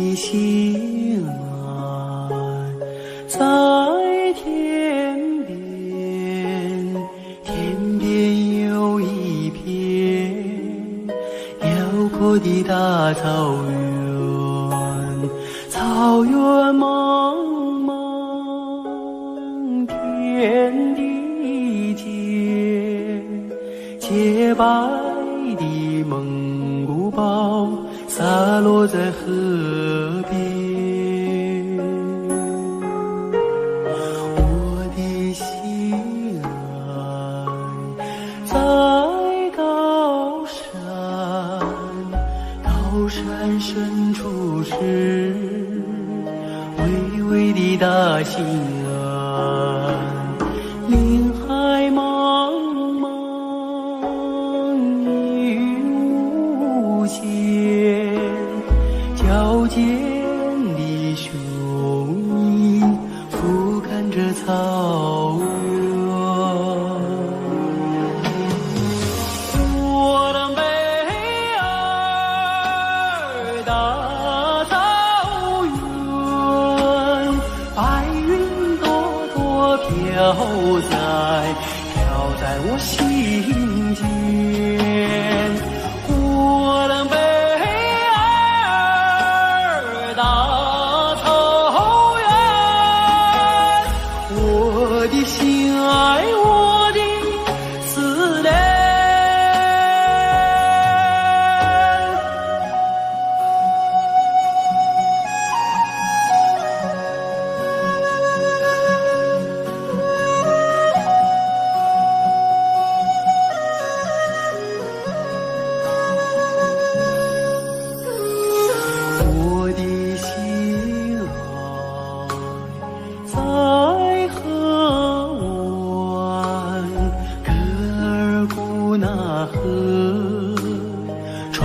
的心啊，在天边，天边有一片辽阔的大草原，草原茫茫，天地间，洁白的蒙古包洒落在河边。我的心爱在高山，高山深处是巍巍的大兴安，林海茫茫一无间，矫健的雄鹰俯瞰着草原。我的美儿大草原，白云朵朵飘在我心间。我的美儿大草原，我的心爱，我的思念。我的心爱在河湾，格尔古纳河，穿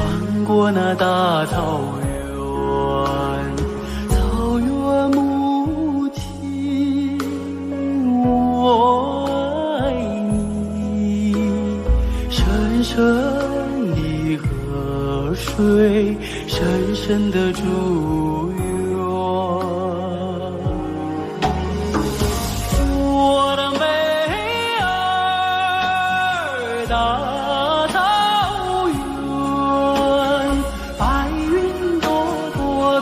过那大草原，草原母亲，我爱你，深深的河水，深深的祝愿。我的美儿大草原，白云朵朵飘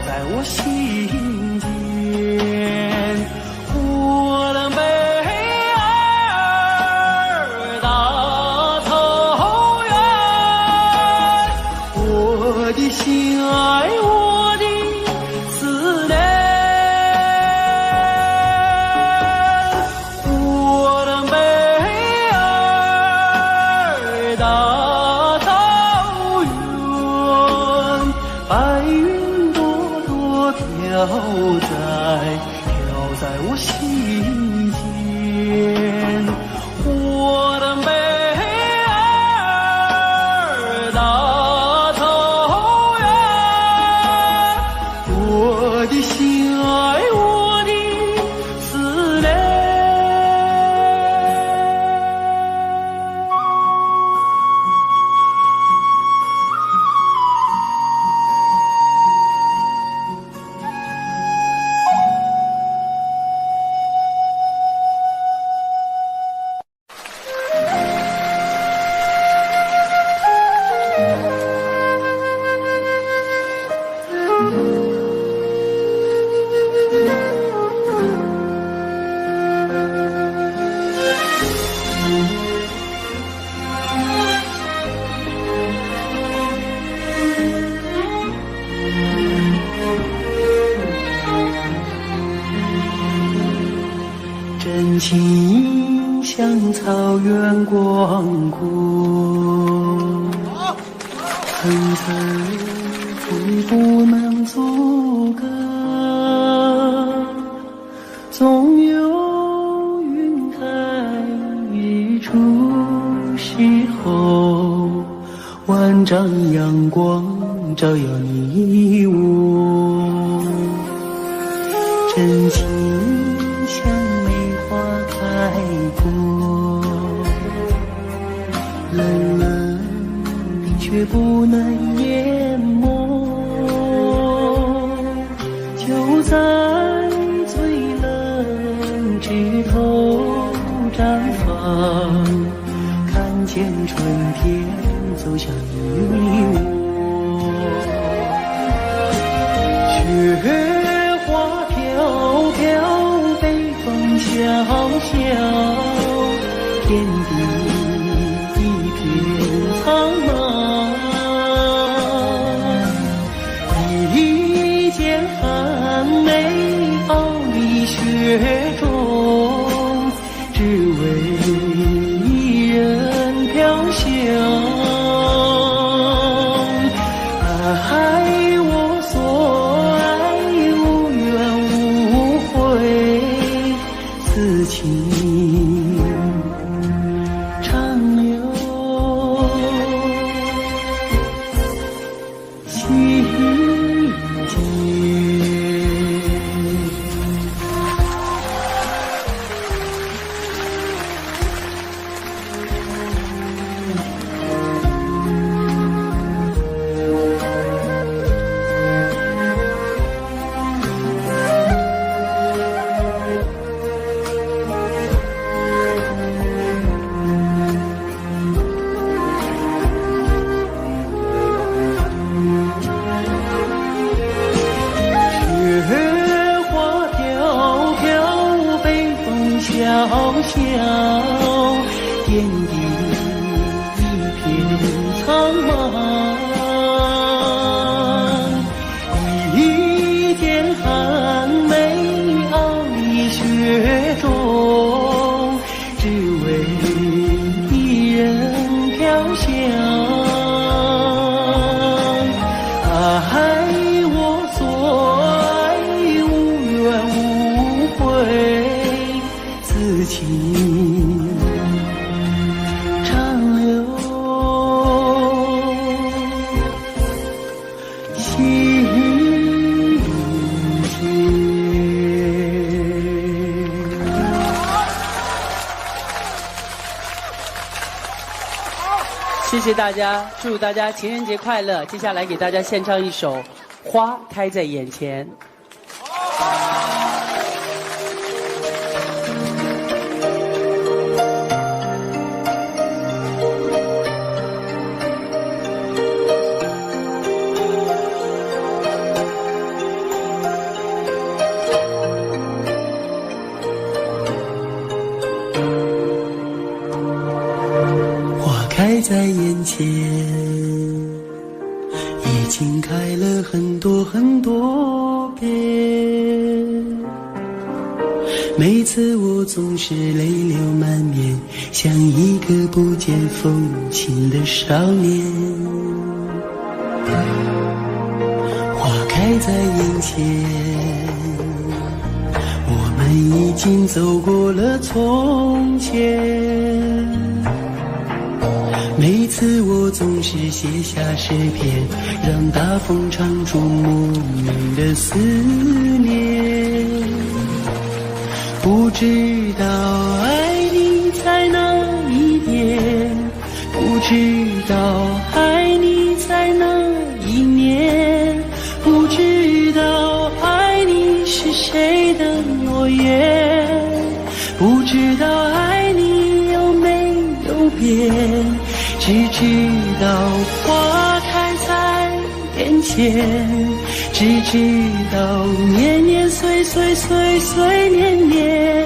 在我心间。我的美儿大草原，我的心爱，我的思念。我的美儿大草原，白云朵朵飘在我心间。我的美儿大草原，我的心爱，我的思念。真情像草原广阔，层层风不能阻隔，总有云开一处时候，万丈阳光照耀你我。真情像梅花开过，冷冷的却不能淹没。就在最冷枝头绽放，看见春天走向你我。雪花飘飘，北风萧萧，天地一片苍茫。一剪寒梅傲立雪中，只为一人飘香。爱我所爱，无怨无悔，此情长留心间。小小天地一片苍茫，一剪寒梅傲立雪中，只为一人飘香。爱我所爱，无怨无悔，此情长留心间。谢谢大家，祝大家情人节快乐。接下来给大家献唱一首《花开在眼前》。开在眼前，已经开了很多很多遍。每次我总是泪流满面，像一个不见风情的少年。花开在眼前，我们已经走过了从前。每次我总是写下诗篇，让大风唱出莫名的思念。不知道爱你在哪一点，不知道爱你在哪一年，不知道爱你是谁的诺言，不知道爱你有没有变。只知道花开在眼前，只知道年年岁岁岁岁年年，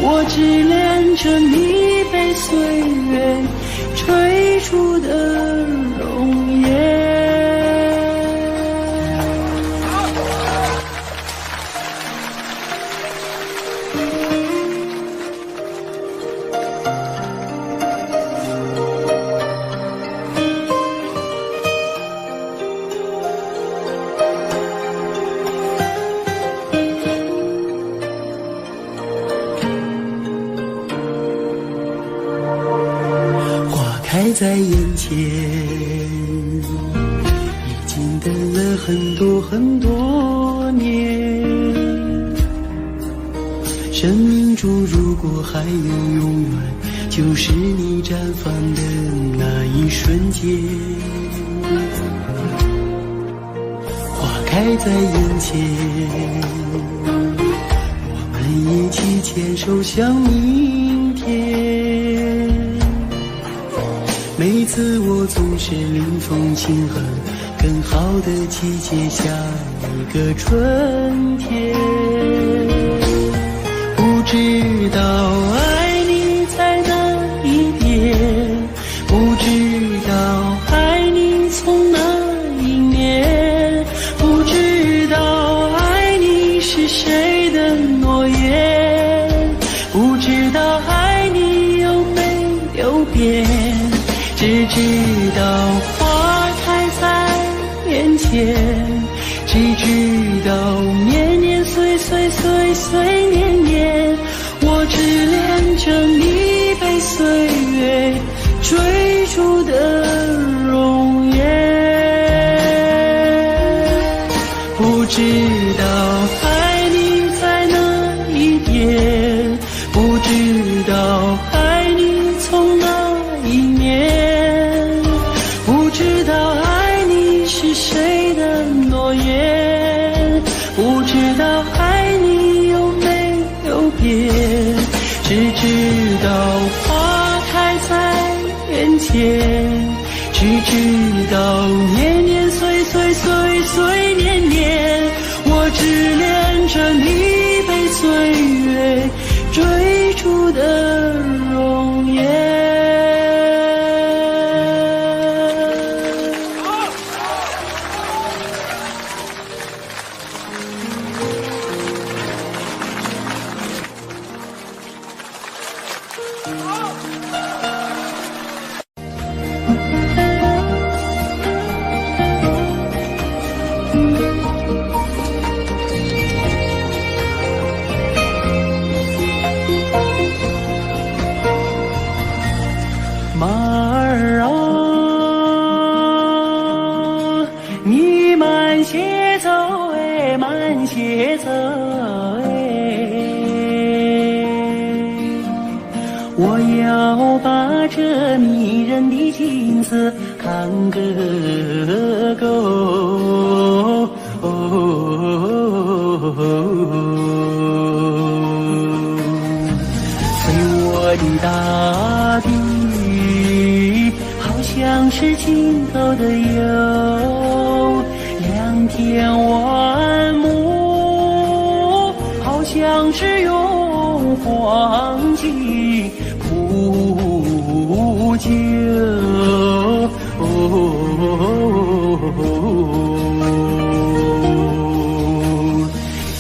我只恋着你被岁月追逐的容颜。开在眼前，已经等了很多很多年。生命中如果还有永远，就是你绽放的那一瞬间。开在眼前，我们一起牵手向明天。每次我总是临风轻和，更好的季节下一个春天。不知道爱你在哪一边，不知道爱你从哪一面，不知道爱你是谁的诺言，不知道爱你有没有变，只知道花开在眼前，只知道年年岁岁岁岁年年，我只恋着你被岁月追逐的容颜。不知道爱你在哪一边，不知道爱你从哪一面，不知道爱你是谁的诺言，不知道爱你有没有变，只知道花开在眼前，只知道年年岁岁岁岁年年，我只恋着你被岁月追逐的容颜。马儿啊，你慢些走哎，慢些走哎，我要把这迷人的景色看个够。随我的大地，好像是尽头的有两天万亩，好像是用黄金铺就。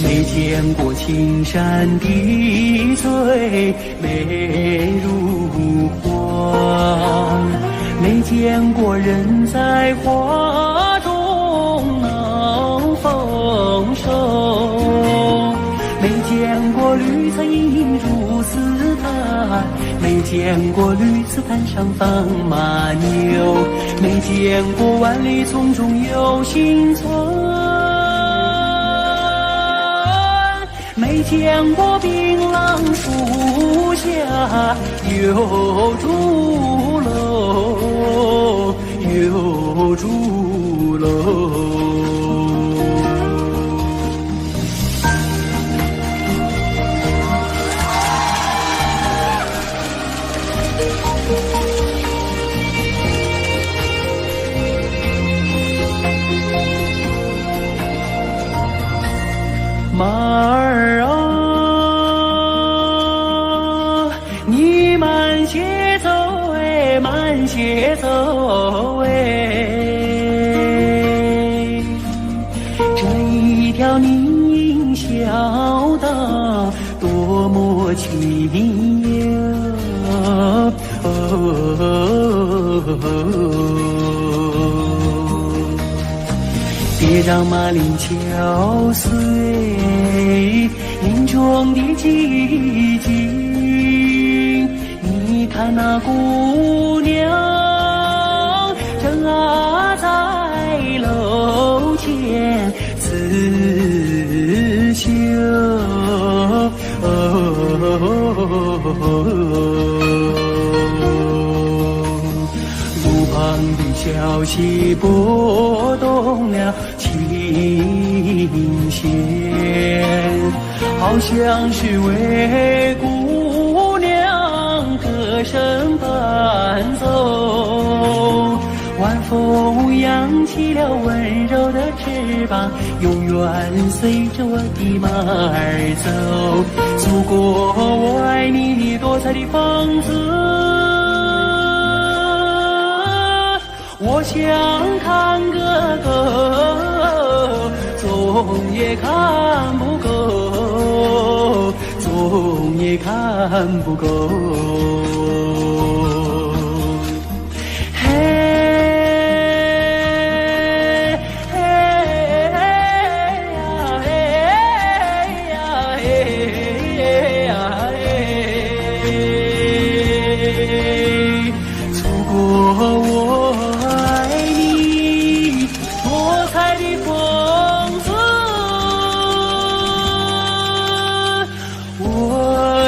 没见过青山的最美如画，没见过人在花中能丰收，没见过绿草茵茵如丝毯，没见过绿丝毯上放马牛，没见过万里丛中有行村，没见过槟榔树下有竹楼，有竹楼。马儿啊，你慢些走哎，慢些走哎，这一条林荫小道多么清幽。别让马铃敲碎林中的寂静，你看那姑娘正在楼前刺绣。路窗的消息拨动了琴弦，好像是为姑娘歌声伴奏。晚风扬起了温柔的翅膀，永远随着我的马儿走，走过我爱你多彩的房子。我想看个够，总也看不够，总也看不够。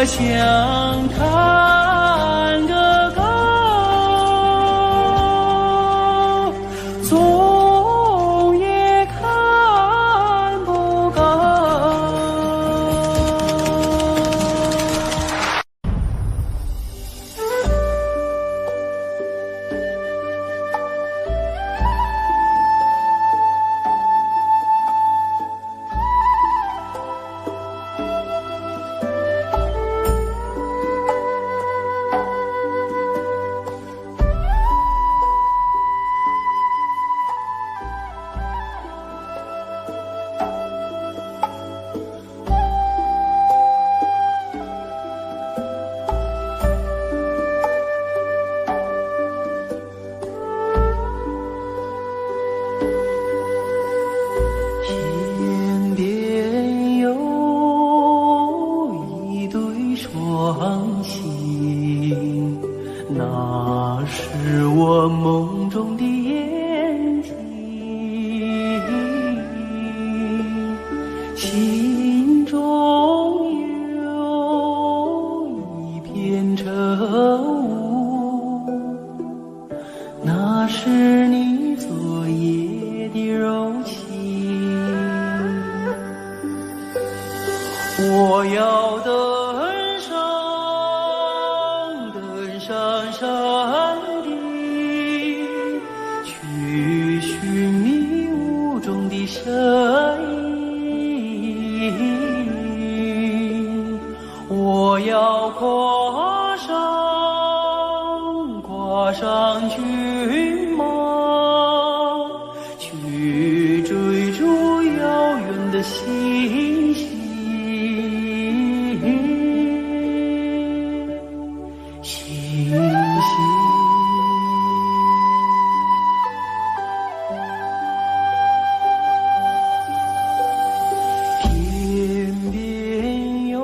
想看个够，总也看不够。天边有一对双星，那是我梦中的眼睛，心中有一片愁雾，那是你昨夜的柔情。我要登上山顶，去寻觅雾中的身影。我要跨上骏马，去追逐遥远的星星。天边有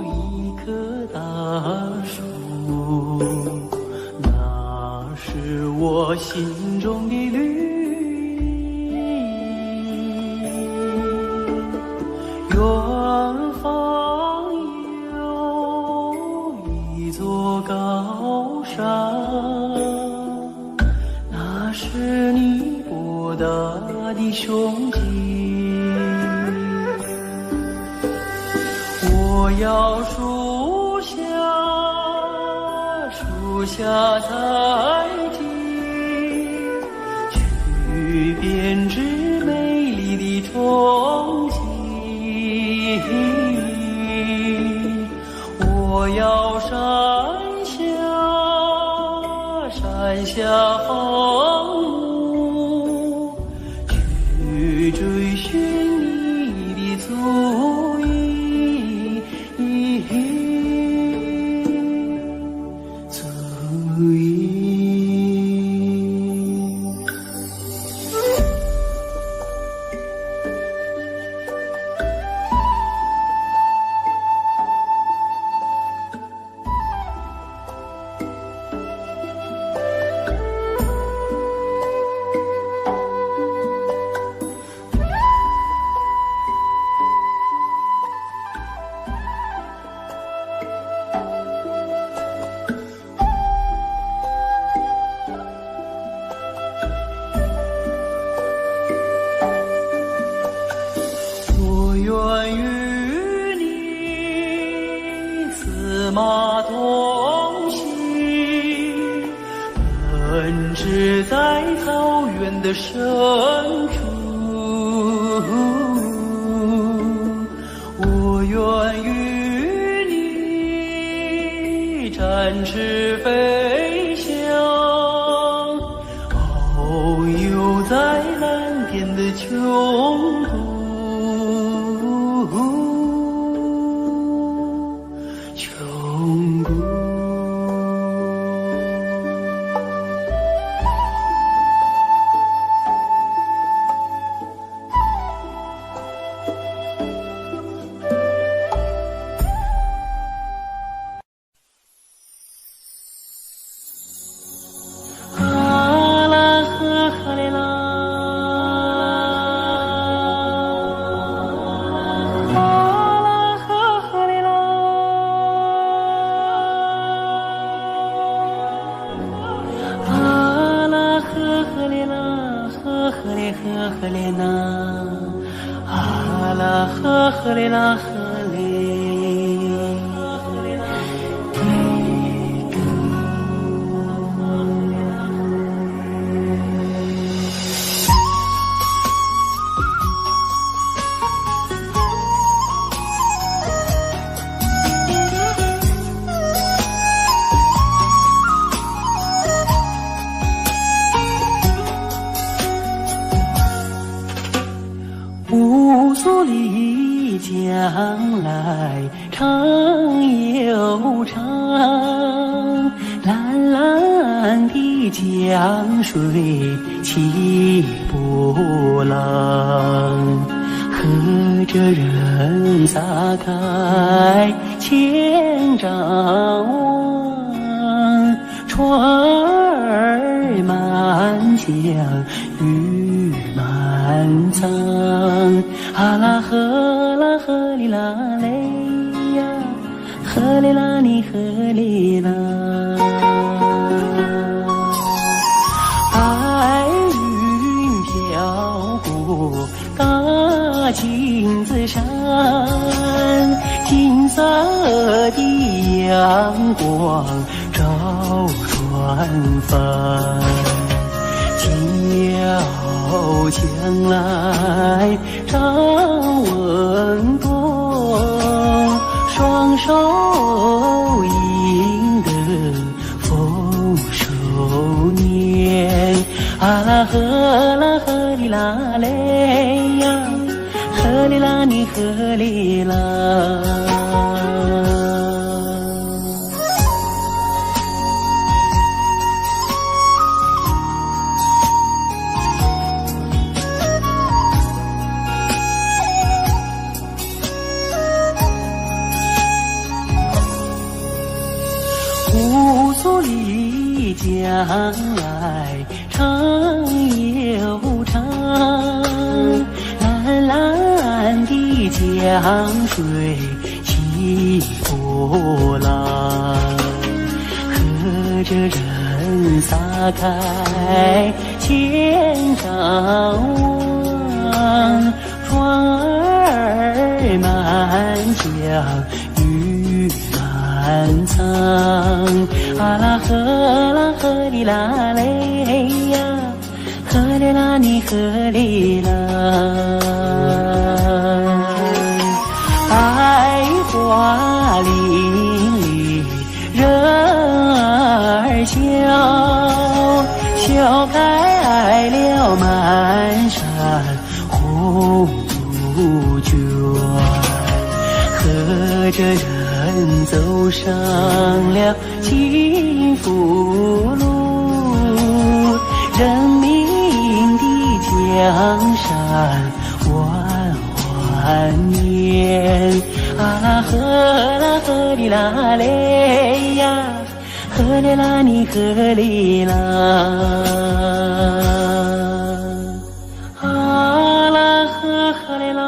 一棵大树，那是我心中的绿荫。远方有一座高山，那是你博大的胸襟。我要树下采集，去编织美丽的憧憬。我要山下放牧，去追寻你的足印。根植在草原的深处，我愿与你展翅飞翔，遨游在蓝天的穹途。呵嘞呐，啊啦呵呵嘞啦呵嘞。乌苏里江来长又长，蓝蓝的江水起波浪，和着人撒开千丈网，船儿满江鱼满仓，啊啦呵啦呵哩啦嘞呀，呵哩啦你呵哩啦。白云飘过大金子山，金色的阳光照船帆，摇将来张文东，双手赢得丰收年，啊啦呵啦呵哩啦嘞呀，呵哩啦你呵哩啦。乌苏里江来长又长，蓝蓝的江水起波浪，和着人撒开千丈网，船儿满江鱼满仓，啊啦呵啦呵哩啦嘞呀，呵哩啦你呵哩啦。百花林里人儿笑，笑开了满山红杜鹃，和着人走上了幸福路，人民的江山万万年，啊啦呵啦呵哩啦嘞呀，呵哩啦你呵哩啦，啊啦呵呵哩啦。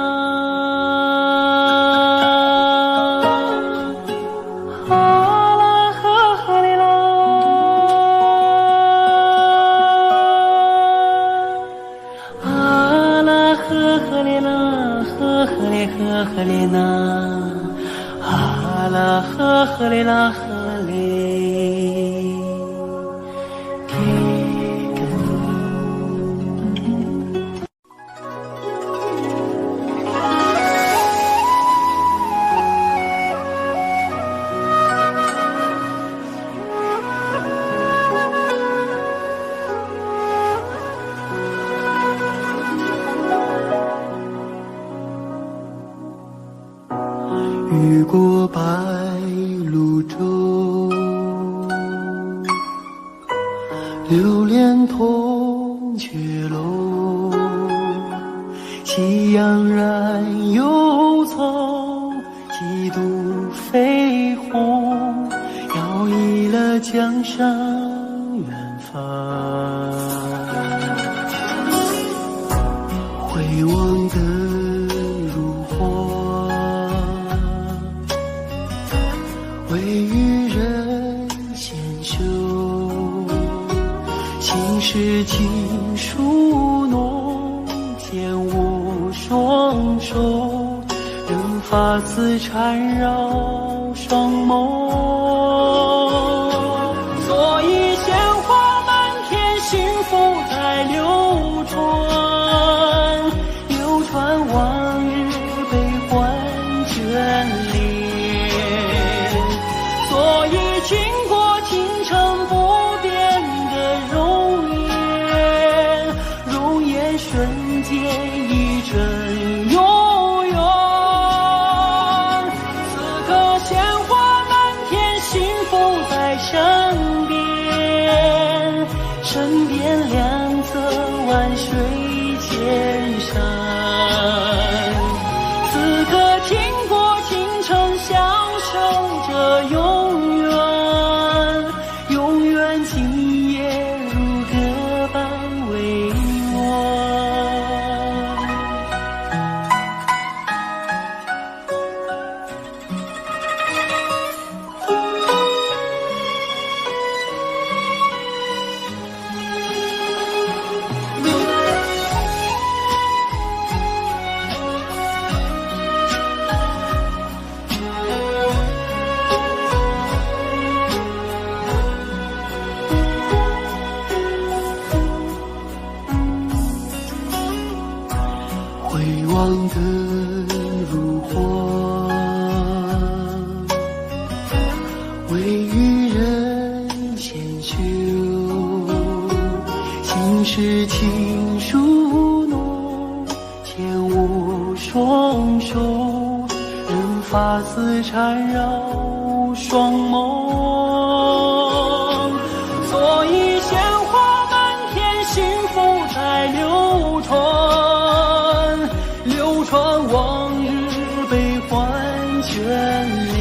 呵呵哩呐，啊啦呵呵哩啦呵哩。越过白鹭洲，流连铜雀楼。夕阳染幽草，几度飞鸿，摇曳了江山远方。回望的如花，微雨人纤袖，心事情书浓，剑舞双手，任发丝缠绕双眸。所以鲜花满天，幸福在流传，流传往日悲欢眷恋。所以经过京城不变的容颜，容颜瞬间一阵永远。此刻鲜花满天，幸福在身边，身边两侧万水千山。此刻经过京城，享受着永远，永远今夜如歌般委婉。回望的如花，微雨人纤袖，心事情书浓，剑舞双手，任发丝缠绕双眸。所以鲜花满天，幸福在流传，流传往日悲欢眷恋。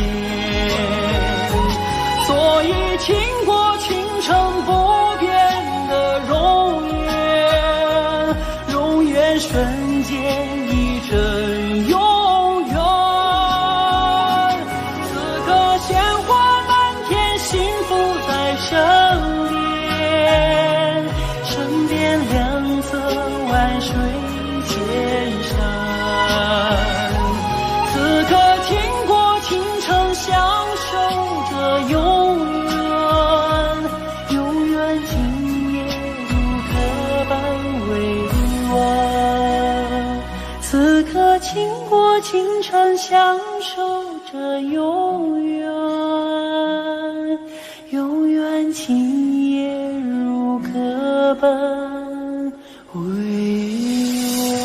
所以经过京城不变的容颜，容颜瞬间一阵永远。此刻鲜花满天，幸福在身边，身边两侧万水千山。此刻经过京城，享受着永远，永远今夜如歌般委婉。此刻经过京城，享受着永远，永远今夜如歌般委婉。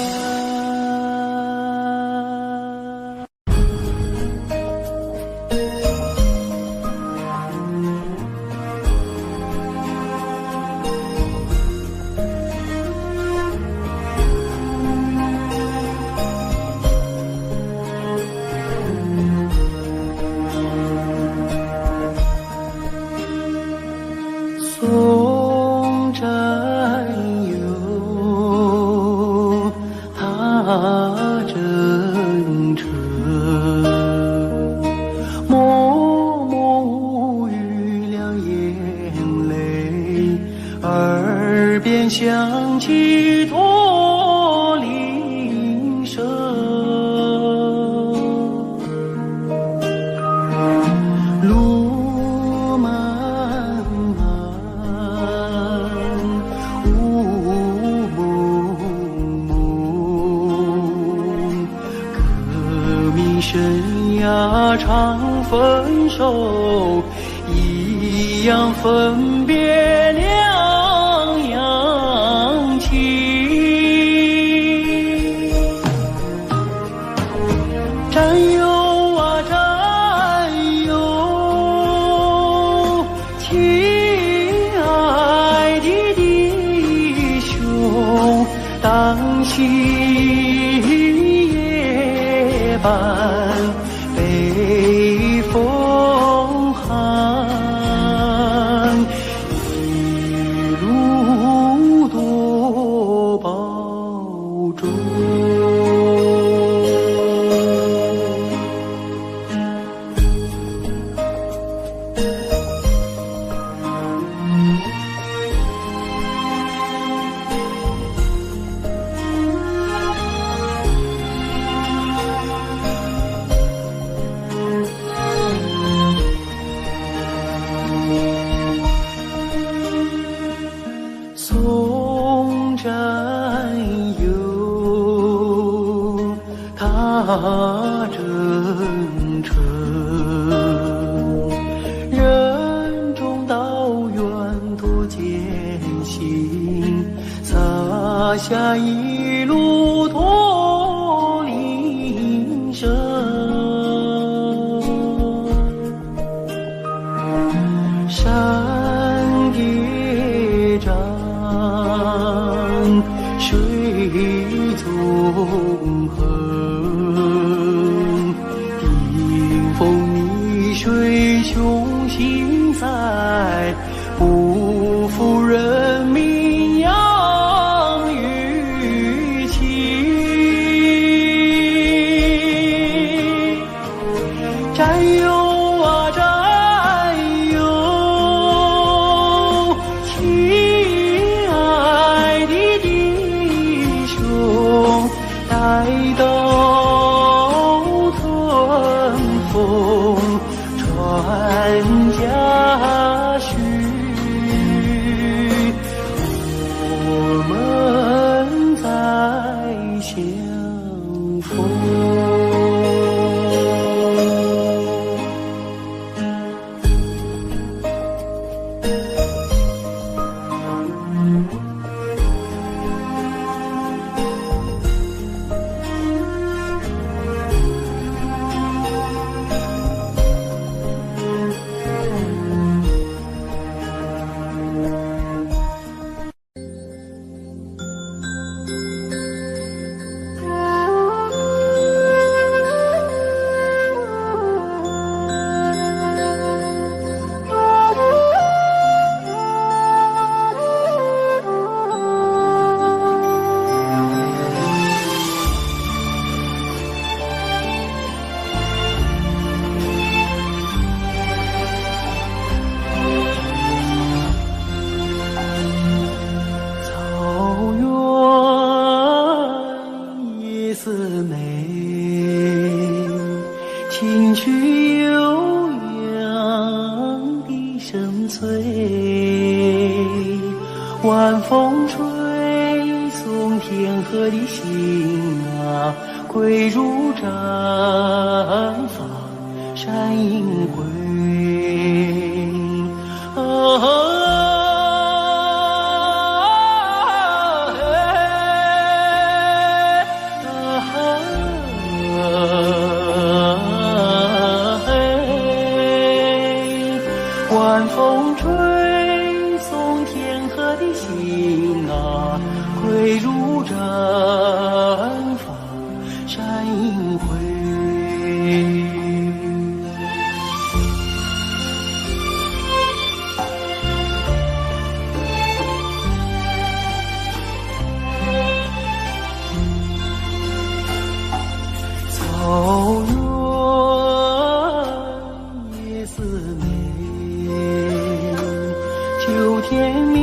松占有踏征程，默默无语两眼泪，耳边响起驼铃声。路漫漫，雾蒙蒙，革命生涯常分手，一样分别两样情。战友啊战伴北风寒，一路多保重。松山有他征程，人中道远多艰辛，洒下一路驼铃声。山叠嶂，水纵横，顶峰逆水雄心在，不负人民养育情。战友啊战友，亲爱的弟兄，待到春风传家训，我们再相逢。四美，听取悠扬的声催，晚风吹送天河的心啊，归入毡房山阴归啊。晚风吹送天河的心啊，归入毡房山阴回。草原夜似美，秋天明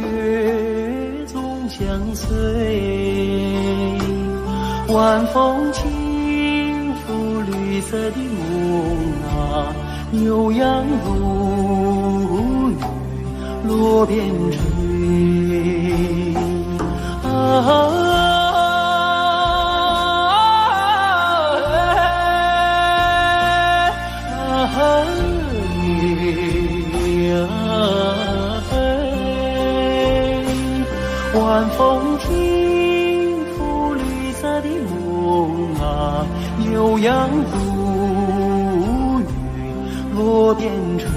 月总相随，晚风轻拂绿色的梦啊，牛羊如雨落边吹啊。晚风轻拂绿色的梦啊，牛羊如雨落边吹。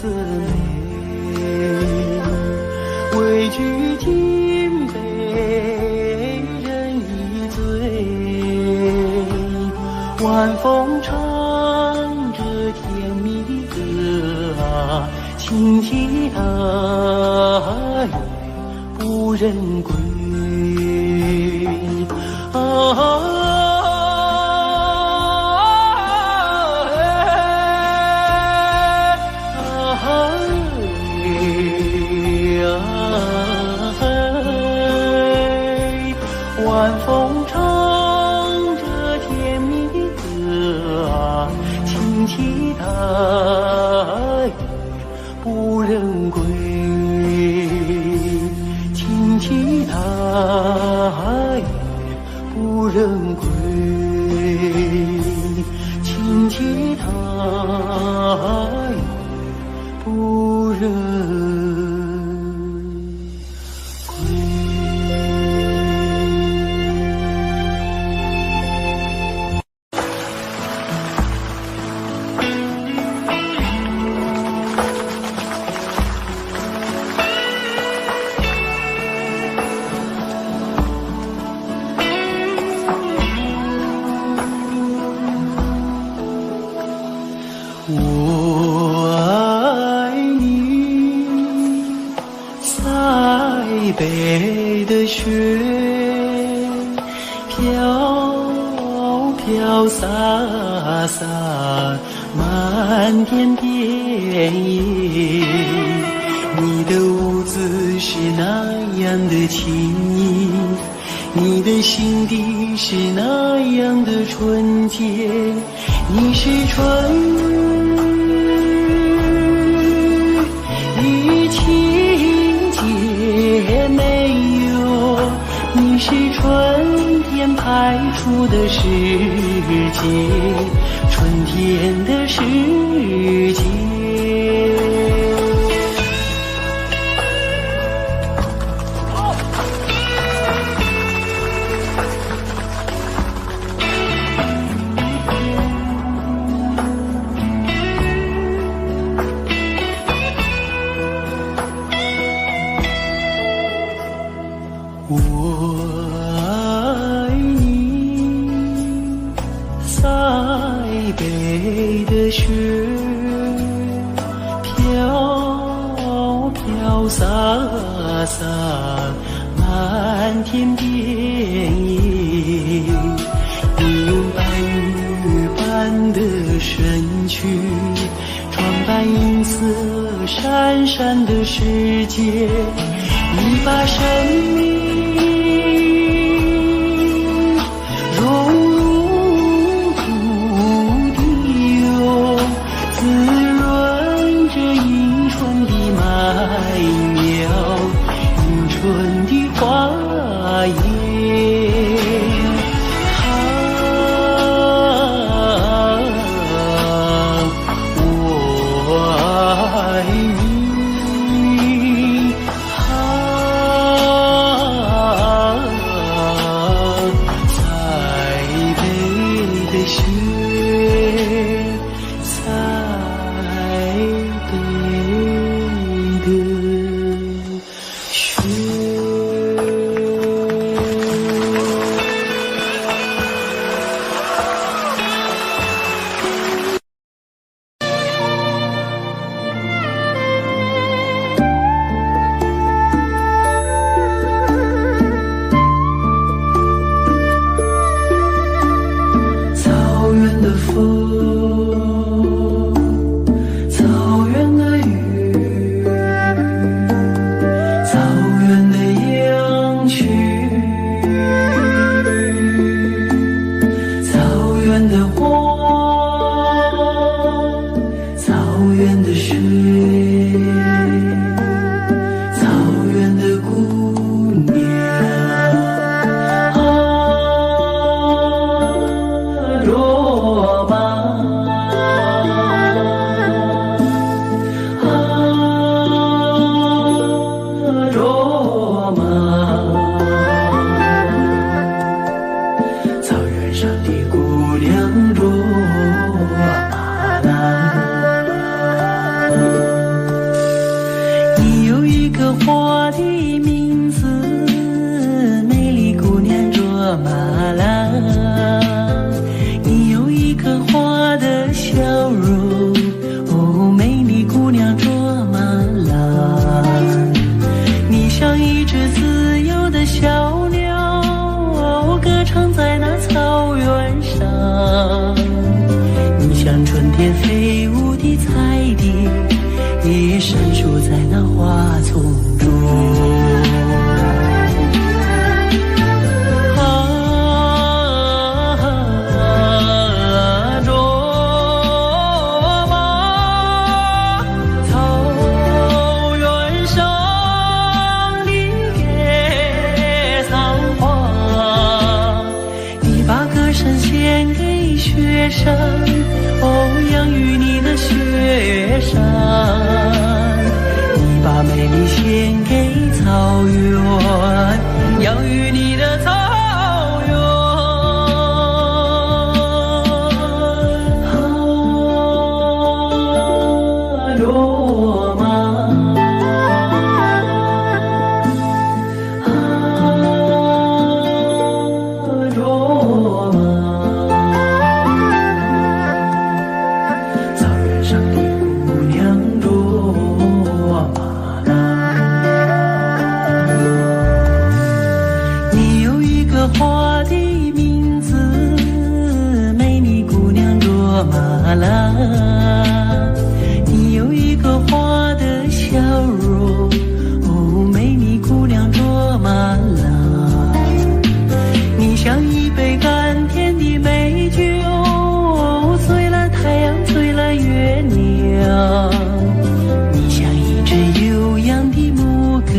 色美，畏惧听被人一醉，晚风唱着甜蜜歌啊，轻骑踏月不忍归啊。晚风唱着甜蜜歌啊，轻骑踏月不忍归，轻骑踏月不忍归，轻骑踏月不忍。我爱你，塞北的雪，飘飘洒洒，漫天遍野。你的舞姿是那样的轻盈，你的心底是那样的纯洁，你是春雨情节没有，你是春天派出的世界，春天的世界。我爱你，塞北的雪，飘飘洒洒，漫天遍野。你用白玉般的身躯，装扮银色闪闪的世界，你把生命融入土地哦，滋润着迎春的麦苗，迎春的花叶。我爱你，塞北的雪，塞北的也闪烁在那花丛中。哦，养育你的雪山，你把美丽献给草原，养育你的草原。啊，罗马，啊，罗马。花的名字，美丽姑娘卓玛拉。你有一个花的笑容，哦，美丽姑娘卓玛拉。你像一杯甘甜的美酒，醉了太阳，醉了月亮。你像一支悠扬的牧歌，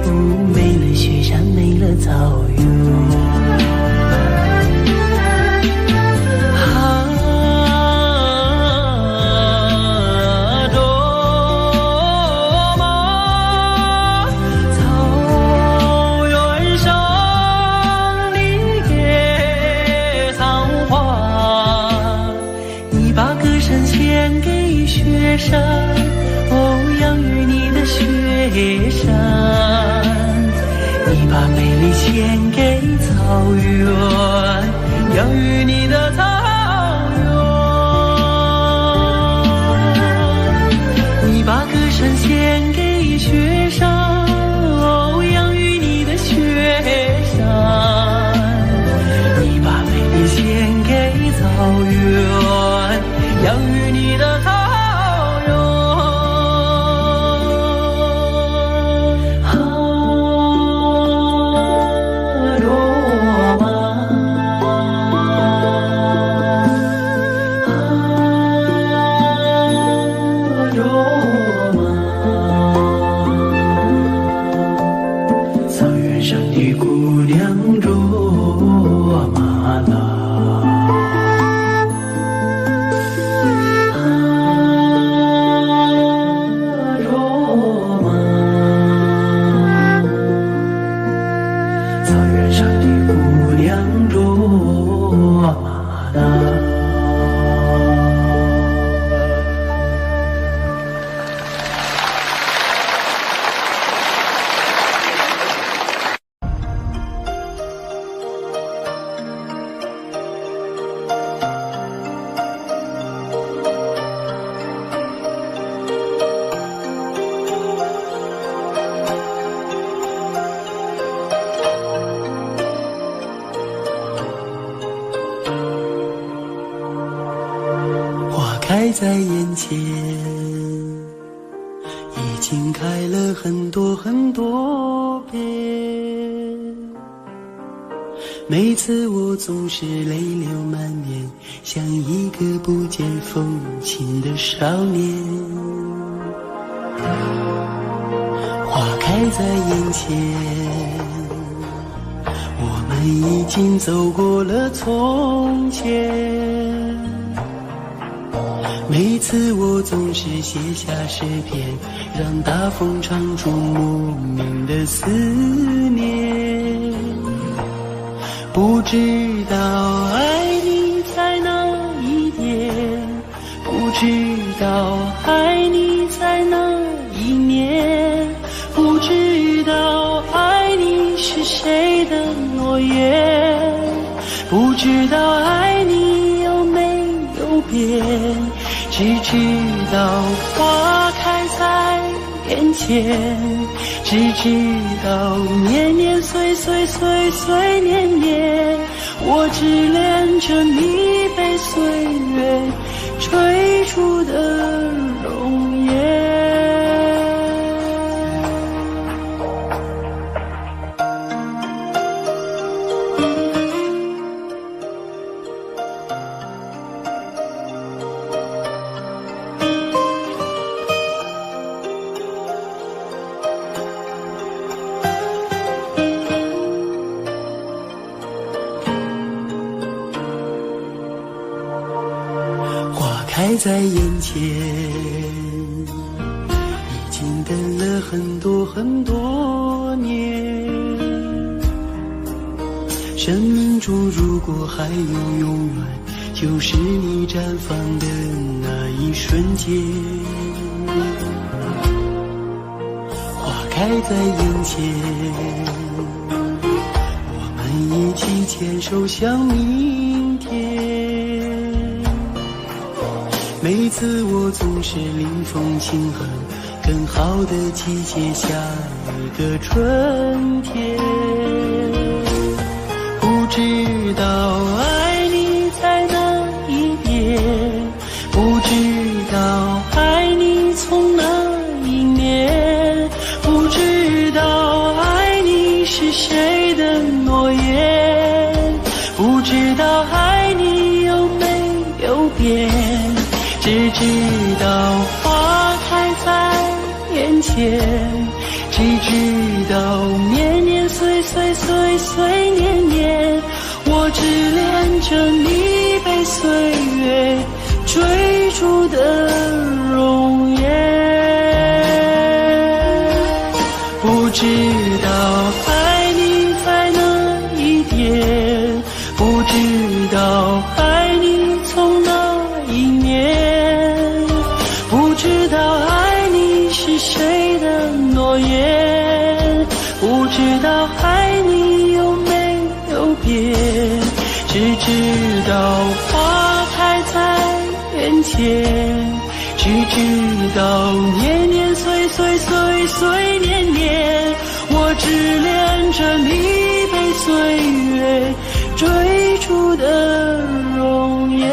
哦，美了雪山，美了草原。献给雪山，哦，养育你的雪山，你把美丽献给草原，养育你的草原。你把歌声献给雪山，哦，养育你的雪山，你把美丽献给草原，养育你的草原。啊，罗马，啊，罗马，草原上的姑娘罗马拉。开在眼前，已经开了很多很多遍。每次我总是泪流满面，像一个不见风情的少年。花开在眼前，我们已经走过了从前。每次我总是写下诗篇，让大风唱出莫名的思念。不知道爱你在哪一点，不知道爱你在哪一年，不知道爱你是谁的诺言，不知道爱你有没有变。只知道花开在眼前，只知道年年岁岁岁岁年年，我只恋着你被岁月吹出的容颜。开在眼前，已经等了很多很多年。生命中如果还有永远，就是你绽放的那一瞬间。花开在眼前，我们一起牵手向明天。每次我总是临风轻哼，更好的季节，下一个春天。不知道爱你在哪一边，不知道爱你从哪一年，不知道爱你是谁的诺言，不知道爱你有没有变，只知道花开在眼前，只知道年年岁岁岁岁年年，我只恋着你被岁月追逐的容颜。不知道爱你在哪一边，不知道爱你从哪一年，不知道爱你是谁的诺言，不知道爱你有没有变，只知道花开在眼前，只知道年年岁岁岁岁年年，我只恋着你被岁月追逐的容颜。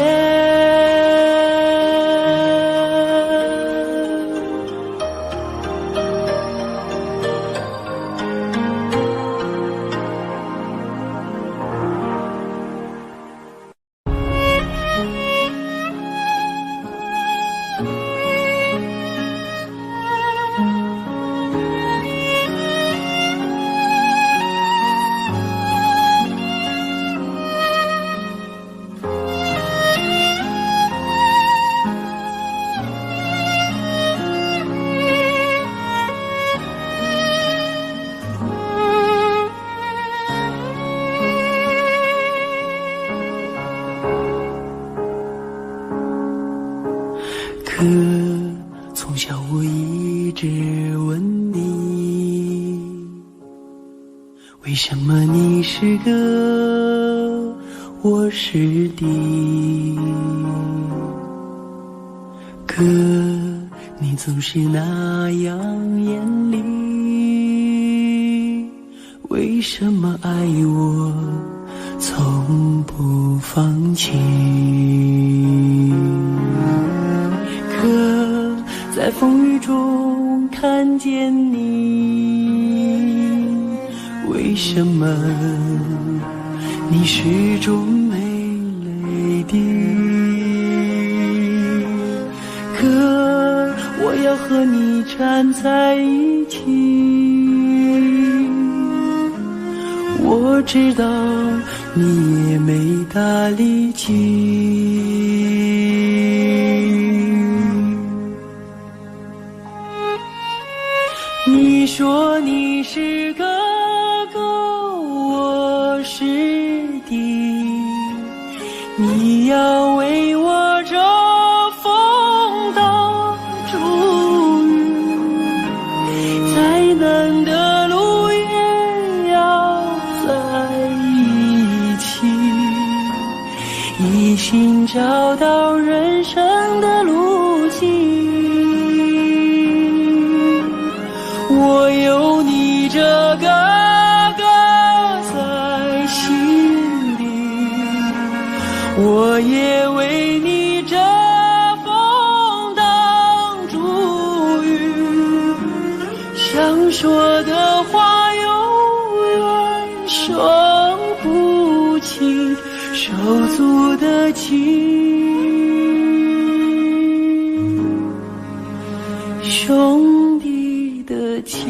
可从小我一直问你，为什么你是个，我是敌？可你总是那样严厉，为什么爱我从不放弃？可在风雨中看见你，为什么你始终没泪滴？可我要和你站在一起，我知道你也没大力气。你说你是哥哥，我是弟，你要为我遮风挡雨，再难的路也要在一起，一心找到人生的路径。我有你这个哥在心里，我也为你遮风挡住雨，想说的话永远说不清，手足的情，兄弟的情。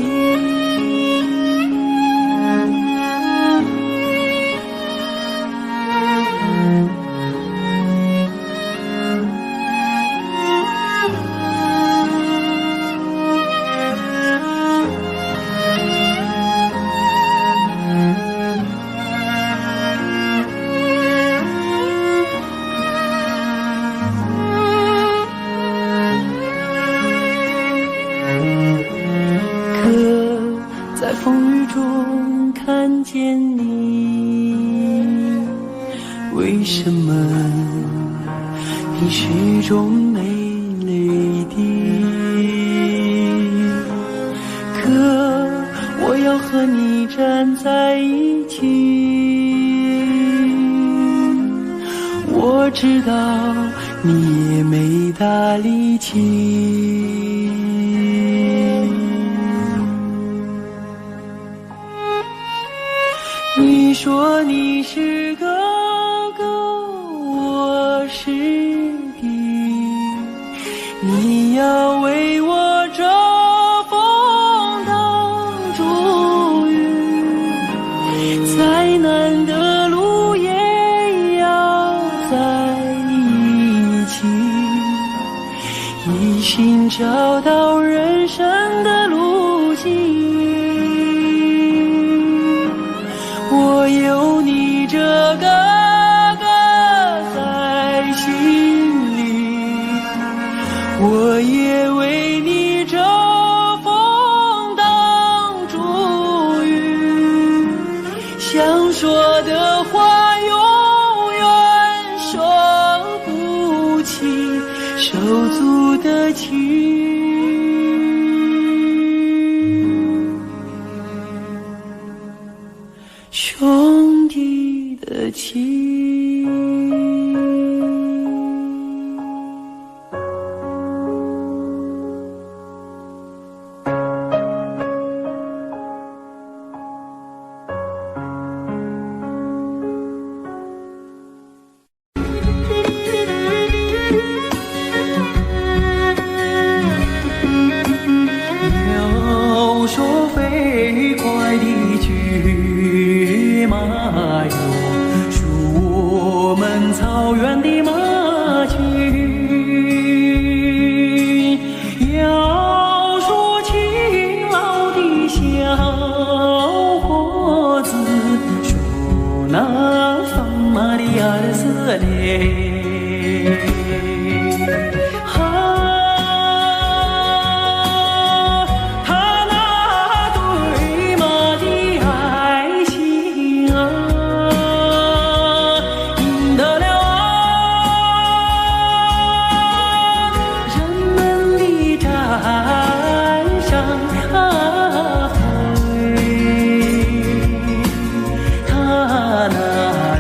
中看见你，为什么你始终没泪滴？可我要和你站在一起，我知道你也没大力气。你说你是哥哥，我是弟，你要为我遮风挡竹雨，再难的路也要在一起，一心找到人生的路径。我有你这个哥在心里，我也为你遮风挡竹雨，想说的话永远说不清，手足的情。兄弟的情。要说飞快的骏马哟，属我们草原的马群；要说勤劳的小伙子，属那放马的儿子嘞。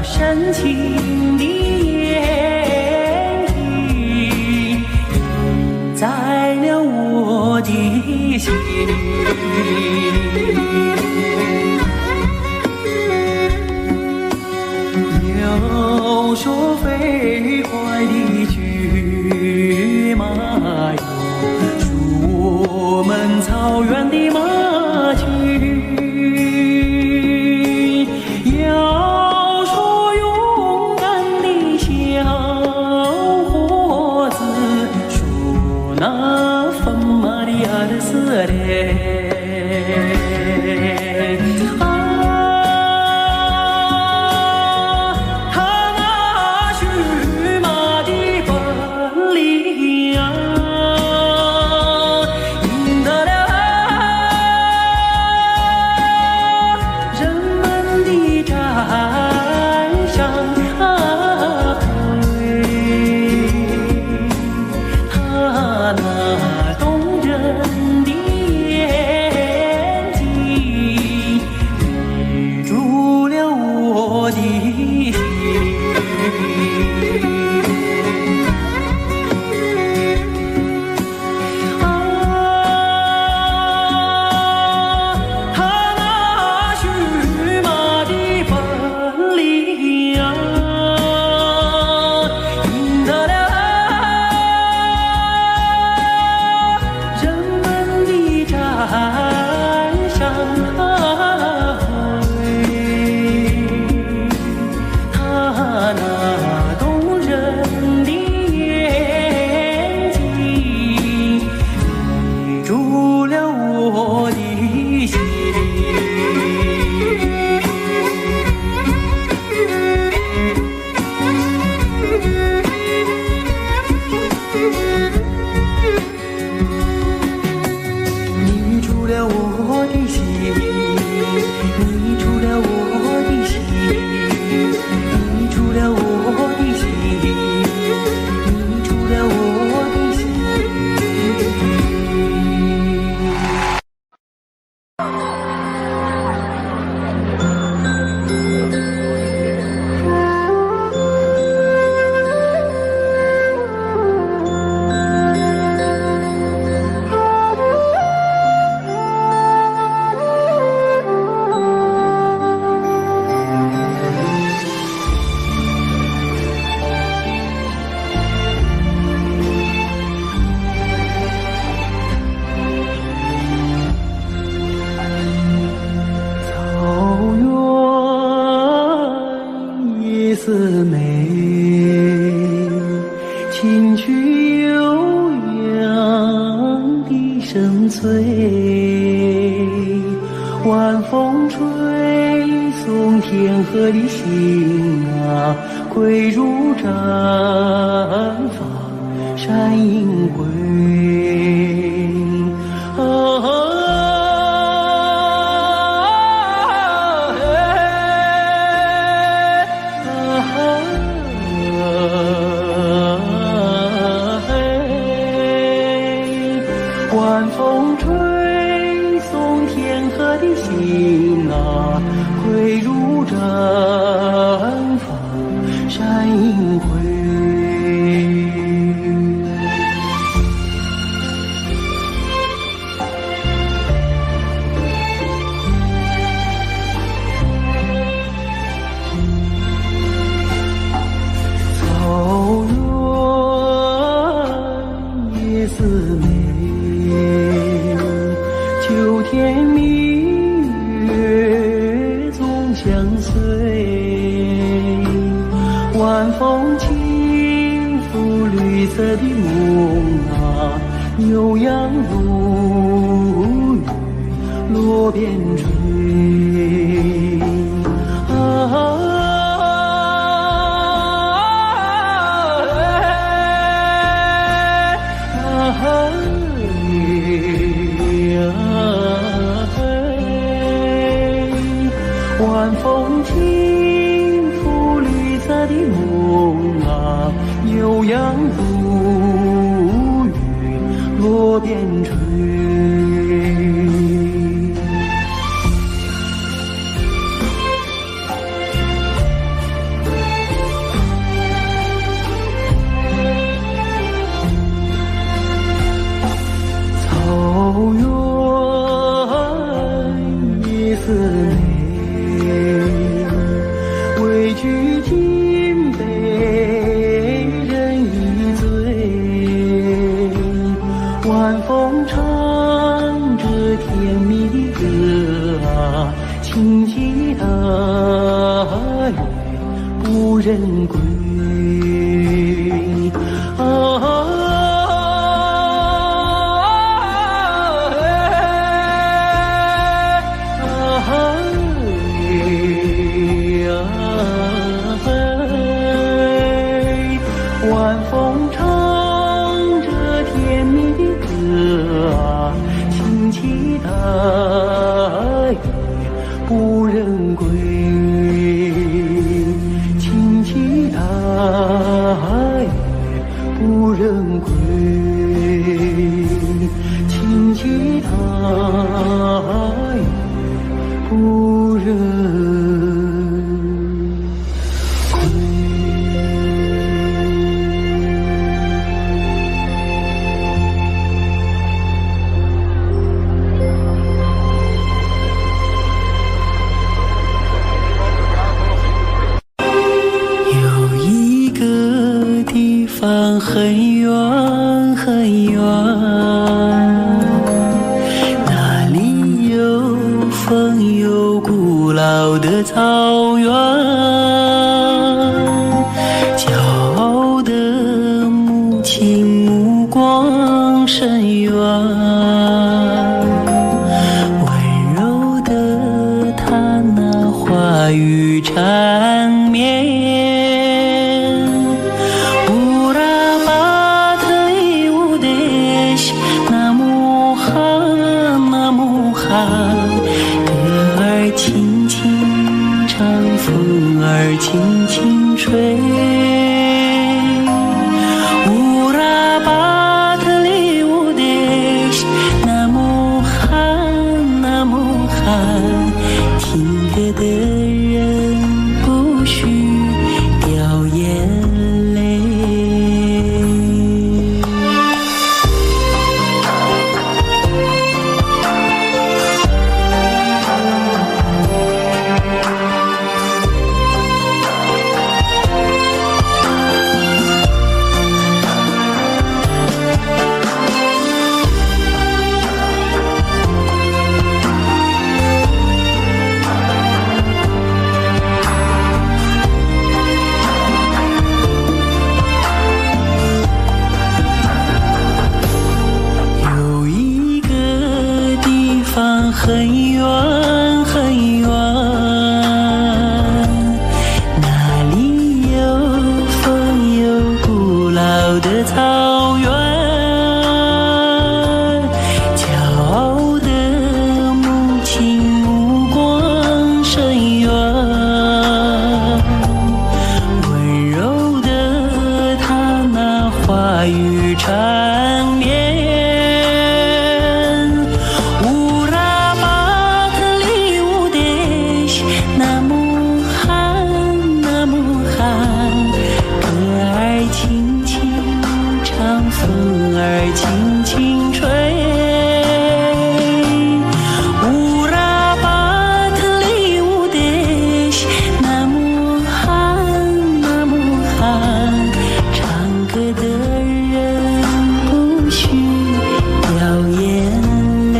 深情的眼睛印在了我的心。要说飞快的骏马哟，属我们草原的马群。那放马的儿子嘞，他那驯马的本领啊，赢得了人们的赞赏。那动人的眼睛岁，晚风吹送天河的星啊，归如毡房山映辉。晚风吹送天河的星啊，归如毡房山映辉。草原夜似美，秋天明月总相随，晚风轻拂绿色的梦啊，牛羊如雨落边吹。晚风轻拂绿色的梦啊，牛羊如雨落边吹。草原夜似美，委屈尽被人一醉，晚风唱着甜蜜的歌啊，轻骑大雁不忍归。晚风唱着甜蜜的歌啊，轻骑大雁不忍归，轻骑大雁不忍归，轻骑大雁不忍。很远很远，那里有风有古老的草原，骄傲的母亲目光深远，温柔的她那话语缠绵。歌儿轻轻唱，风儿轻轻吹。乌拉巴特里乌德西，那么寒，那么寒，听歌的人不许掉眼泪。方很远很远，那里有风有古老的草原，骄傲的母亲目光深远，温柔的她那话语缠绵。风儿轻轻吹，乌拉巴特里乌德西，那么寒，那么寒，唱歌的人不许掉眼泪。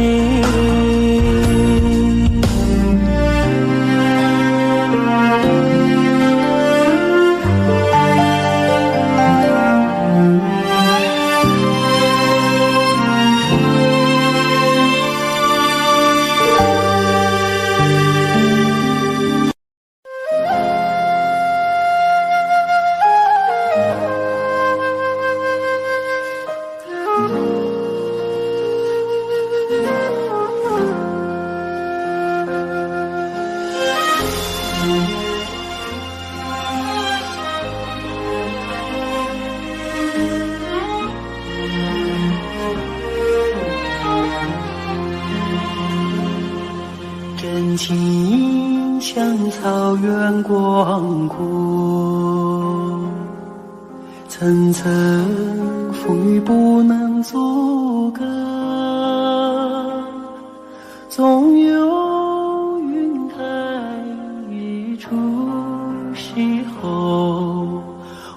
真情像草原广阔，层层风雨不能阻隔，总有云开日出时候，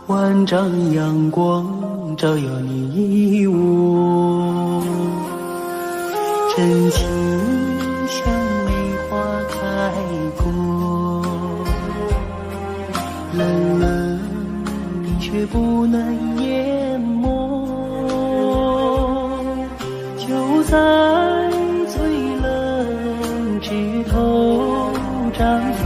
万丈阳光照耀你我，真情像梅花开过，冷冷冰雪不能淹没，就在最冷枝头绽放。